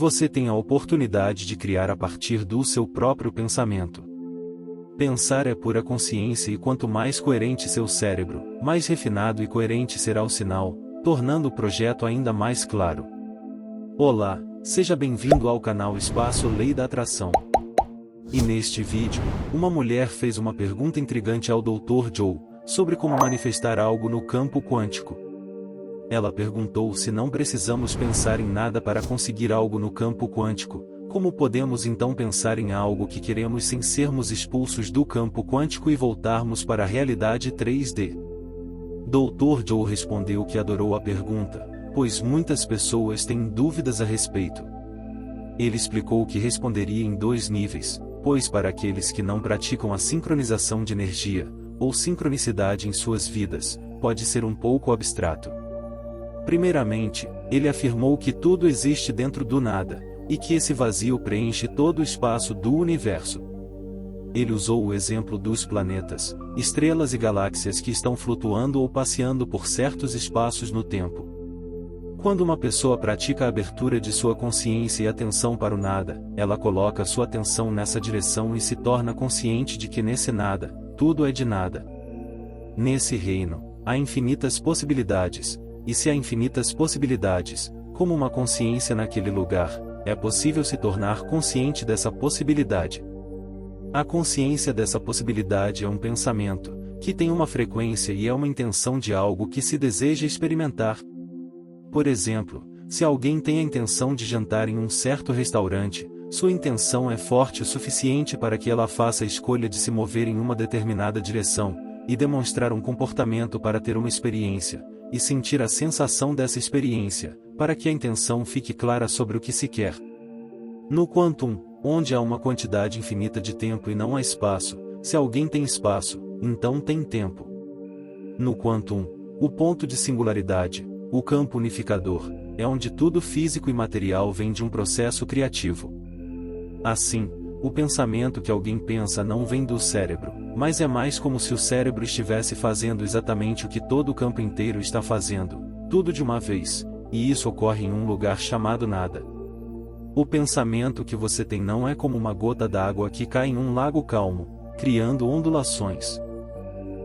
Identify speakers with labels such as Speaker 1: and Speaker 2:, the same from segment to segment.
Speaker 1: Você tem a oportunidade de criar a partir do seu próprio pensamento. Pensar é pura consciência e quanto mais coerente seu cérebro, mais refinado e coerente será o sinal, tornando o projeto ainda mais claro. Olá, seja bem-vindo ao canal Espaço Lei da Atração. E neste vídeo, uma mulher fez uma pergunta intrigante ao Dr. Joe, sobre como manifestar algo no campo quântico. Ela perguntou se não precisamos pensar em nada para conseguir algo no campo quântico, como podemos então pensar em algo que queremos sem sermos expulsos do campo quântico e voltarmos para a realidade 3D? Dr. Joe respondeu que adorou a pergunta, pois muitas pessoas têm dúvidas a respeito. Ele explicou que responderia em 2 níveis, pois para aqueles que não praticam a sincronização de energia, ou sincronicidade em suas vidas, pode ser um pouco abstrato. Primeiramente, ele afirmou que tudo existe dentro do nada, e que esse vazio preenche todo o espaço do universo. Ele usou o exemplo dos planetas, estrelas e galáxias que estão flutuando ou passeando por certos espaços no tempo. Quando uma pessoa pratica a abertura de sua consciência e atenção para o nada, ela coloca sua atenção nessa direção e se torna consciente de que nesse nada, tudo é de nada. Nesse reino, há infinitas possibilidades, e se há infinitas possibilidades, como uma consciência naquele lugar, é possível se tornar consciente dessa possibilidade. A consciência dessa possibilidade é um pensamento, que tem uma frequência e é uma intenção de algo que se deseja experimentar. Por exemplo, se alguém tem a intenção de jantar em um certo restaurante, sua intenção é forte o suficiente para que ela faça a escolha de se mover em uma determinada direção, e demonstrar um comportamento para ter uma experiência, e sentir a sensação dessa experiência, para que a intenção fique clara sobre o que se quer. No Quantum, onde há uma quantidade infinita de tempo e não há espaço, se alguém tem espaço, então tem tempo. No Quantum, o ponto de singularidade, o campo unificador, é onde tudo físico e material vem de um processo criativo. Assim, o pensamento que alguém pensa não vem do cérebro, mas é mais como se o cérebro estivesse fazendo exatamente o que todo o campo inteiro está fazendo, tudo de uma vez, e isso ocorre em um lugar chamado nada. O pensamento que você tem não é como uma gota d'água que cai em um lago calmo, criando ondulações.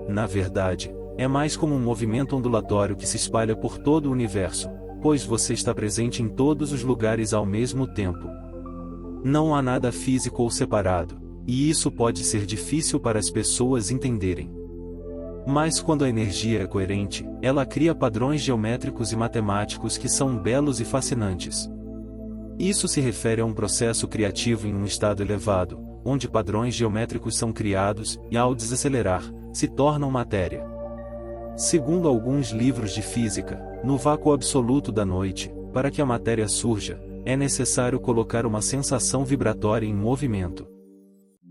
Speaker 1: Na verdade, é mais como um movimento ondulatório que se espalha por todo o universo, pois você está presente em todos os lugares ao mesmo tempo. Não há nada físico ou separado, e isso pode ser difícil para as pessoas entenderem. Mas quando a energia é coerente, ela cria padrões geométricos e matemáticos que são belos e fascinantes. Isso se refere a um processo criativo em um estado elevado, onde padrões geométricos são criados e, ao desacelerar, se tornam matéria. Segundo alguns livros de física, no vácuo absoluto da noite, para que a matéria surja, é necessário colocar uma sensação vibratória em movimento.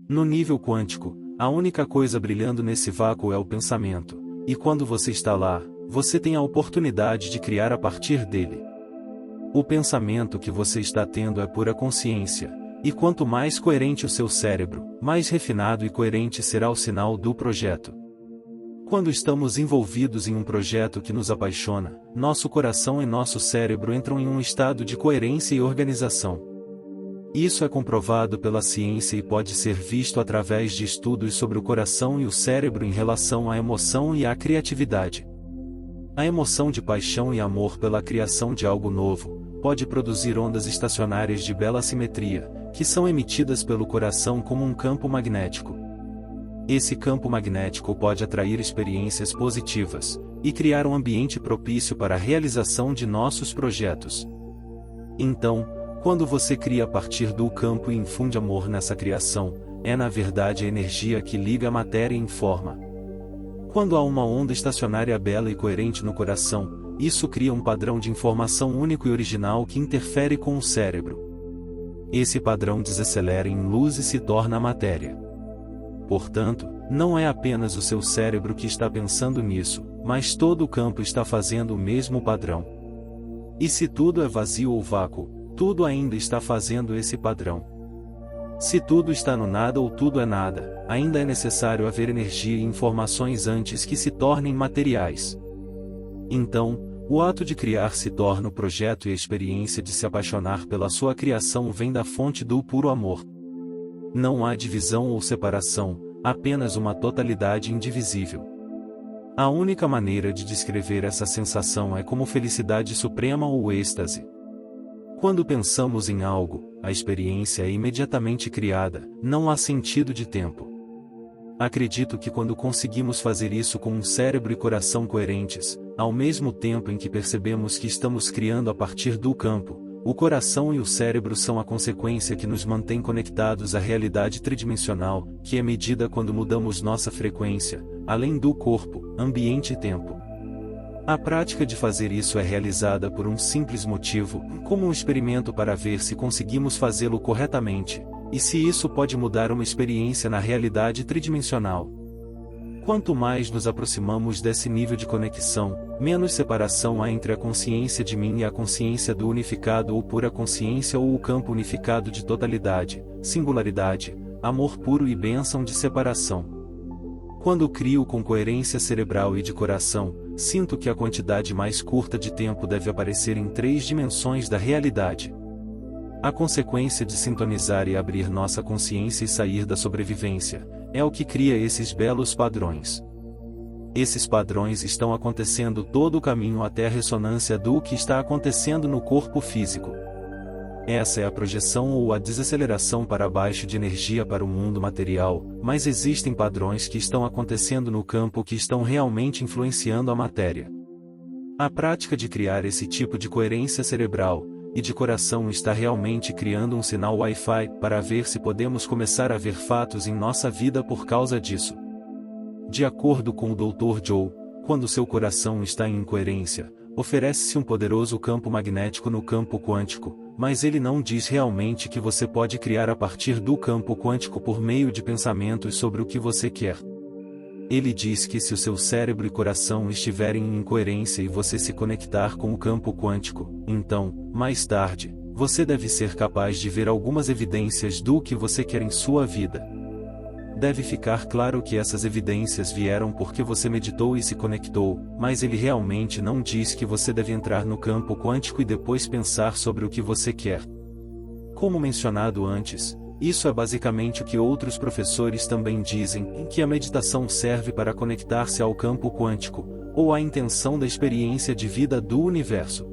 Speaker 1: No nível quântico, a única coisa brilhando nesse vácuo é o pensamento, e quando você está lá, você tem a oportunidade de criar a partir dele. O pensamento que você está tendo é pura consciência, e quanto mais coerente o seu cérebro, mais refinado e coerente será o sinal do projeto. Quando estamos envolvidos em um projeto que nos apaixona, nosso coração e nosso cérebro entram em um estado de coerência e organização. Isso é comprovado pela ciência e pode ser visto através de estudos sobre o coração e o cérebro em relação à emoção e à criatividade. A emoção de paixão e amor pela criação de algo novo pode produzir ondas estacionárias de bela simetria, que são emitidas pelo coração como um campo magnético. Esse campo magnético pode atrair experiências positivas e criar um ambiente propício para a realização de nossos projetos. Então, quando você cria a partir do campo e infunde amor nessa criação, é na verdade a energia que liga a matéria em forma. Quando há uma onda estacionária bela e coerente no coração, isso cria um padrão de informação único e original que interfere com o cérebro. Esse padrão desacelera em luz e se torna matéria. Portanto, não é apenas o seu cérebro que está pensando nisso, mas todo o campo está fazendo o mesmo padrão. E se tudo é vazio ou vácuo, tudo ainda está fazendo esse padrão. Se tudo está no nada ou tudo é nada, ainda é necessário haver energia e informações antes que se tornem materiais. Então, O ato de criar se torna o projeto e a experiência de se apaixonar pela sua criação vem da fonte do puro amor. Não há divisão ou separação, apenas uma totalidade indivisível. A única maneira de descrever essa sensação é como felicidade suprema ou êxtase. Quando pensamos em algo, a experiência é imediatamente criada, não há sentido de tempo. Acredito que quando conseguimos fazer isso com um cérebro e coração coerentes, ao mesmo tempo em que percebemos que estamos criando a partir do campo, o coração e o cérebro são a consequência que nos mantém conectados à realidade tridimensional, que é medida quando mudamos nossa frequência, além do corpo, ambiente e tempo. A prática de fazer isso é realizada por um simples motivo, como um experimento para ver se conseguimos fazê-lo corretamente, e se isso pode mudar uma experiência na realidade tridimensional. Quanto mais nos aproximamos desse nível de conexão, menos separação há entre a consciência de mim e a consciência do unificado ou pura consciência ou o campo unificado de totalidade, singularidade, amor puro e bênção de separação. Quando crio com coerência cerebral e de coração, sinto que a quantidade mais curta de tempo deve aparecer em 3 dimensões da realidade. A consequência de sintonizar e abrir nossa consciência e sair da sobrevivência, é o que cria esses belos padrões. Esses padrões estão acontecendo todo o caminho até a ressonância do que está acontecendo no corpo físico. Essa é a projeção ou a desaceleração para baixo de energia para o mundo material, mas existem padrões que estão acontecendo no campo que estão realmente influenciando a matéria. A prática de criar esse tipo de coerência cerebral e de coração está realmente criando um sinal Wi-Fi para ver se podemos começar a ver fatos em nossa vida por causa disso. De acordo com o Dr. Joe, quando seu coração está em incoerência, oferece-se um poderoso campo magnético no campo quântico, mas ele não diz realmente que você pode criar a partir do campo quântico por meio de pensamentos sobre o que você quer. Ele diz que se o seu cérebro e coração estiverem em incoerência e você se conectar com o campo quântico, então, mais tarde, você deve ser capaz de ver algumas evidências do que você quer em sua vida. Deve ficar claro que essas evidências vieram porque você meditou e se conectou, mas ele realmente não diz que você deve entrar no campo quântico e depois pensar sobre o que você quer. Como mencionado antes, isso é basicamente o que outros professores também dizem, que a meditação serve para conectar-se ao campo quântico, ou à intenção da experiência de vida do universo.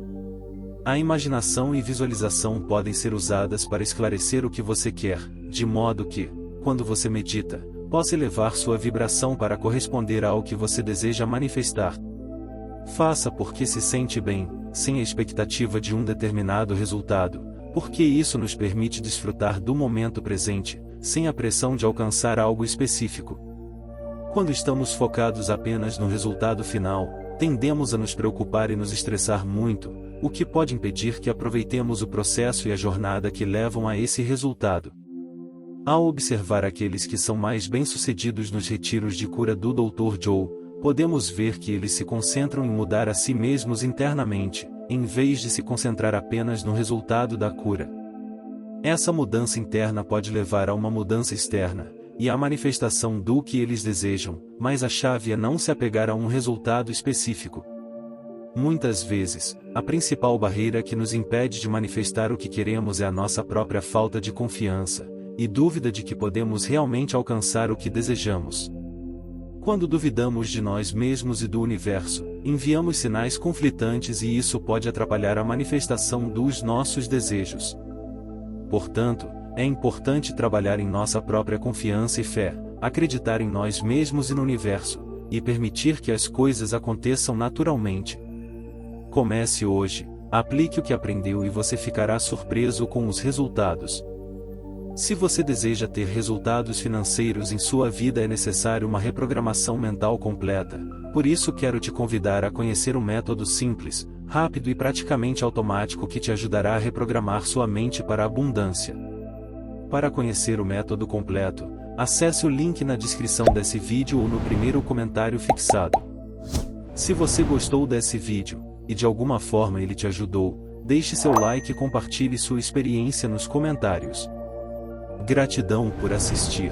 Speaker 1: A imaginação e visualização podem ser usadas para esclarecer o que você quer, de modo que, quando você medita, possa elevar sua vibração para corresponder ao que você deseja manifestar. Faça porque se sente bem, sem a expectativa de um determinado resultado, porque isso nos permite desfrutar do momento presente, sem a pressão de alcançar algo específico. Quando estamos focados apenas no resultado final, tendemos a nos preocupar e nos estressar muito, o que pode impedir que aproveitemos o processo e a jornada que levam a esse resultado. Ao observar aqueles que são mais bem-sucedidos nos retiros de cura do Dr. Joe, podemos ver que eles se concentram em mudar a si mesmos internamente, em vez de se concentrar apenas no resultado da cura. Essa mudança interna pode levar a uma mudança externa, e à manifestação do que eles desejam, mas a chave é não se apegar a um resultado específico. Muitas vezes, a principal barreira que nos impede de manifestar o que queremos é a nossa própria falta de confiança, e dúvida de que podemos realmente alcançar o que desejamos. Quando duvidamos de nós mesmos e do universo, enviamos sinais conflitantes e isso pode atrapalhar a manifestação dos nossos desejos. Portanto, é importante trabalhar em nossa própria confiança e fé, acreditar em nós mesmos e no universo, e permitir que as coisas aconteçam naturalmente. Comece hoje, aplique o que aprendeu e você ficará surpreso com os resultados. Se você deseja ter resultados financeiros em sua vida, é necessário uma reprogramação mental completa. Por isso quero te convidar a conhecer um método simples, rápido e praticamente automático que te ajudará a reprogramar sua mente para a abundância. Para conhecer o método completo, acesse o link na descrição desse vídeo ou no primeiro comentário fixado. Se você gostou desse vídeo, e de alguma forma ele te ajudou, deixe seu like e compartilhe sua experiência nos comentários. Gratidão por assistir.